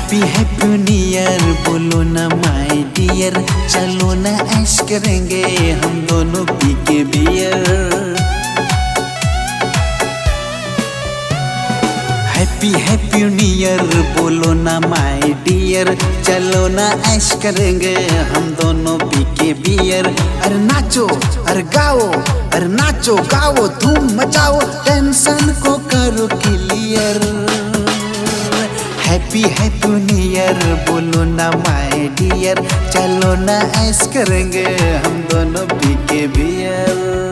Happy happy new year बोलो ना my dear, चलो ना ऐश करेंगे हम दोनों पी के beer. Happy happy new year बोलो ना माय डियर, चलो ना ऐश करेंगे हम दोनों पी के बियर। अरे नाचो अरे गाओ, अरे नाचो गाओ धूम मचाओ, टेंशन को करो clear. Happy happy new year बोलो ना माय डियर, चलो ना ऐश करेंगे हम दोनों पी के बियर।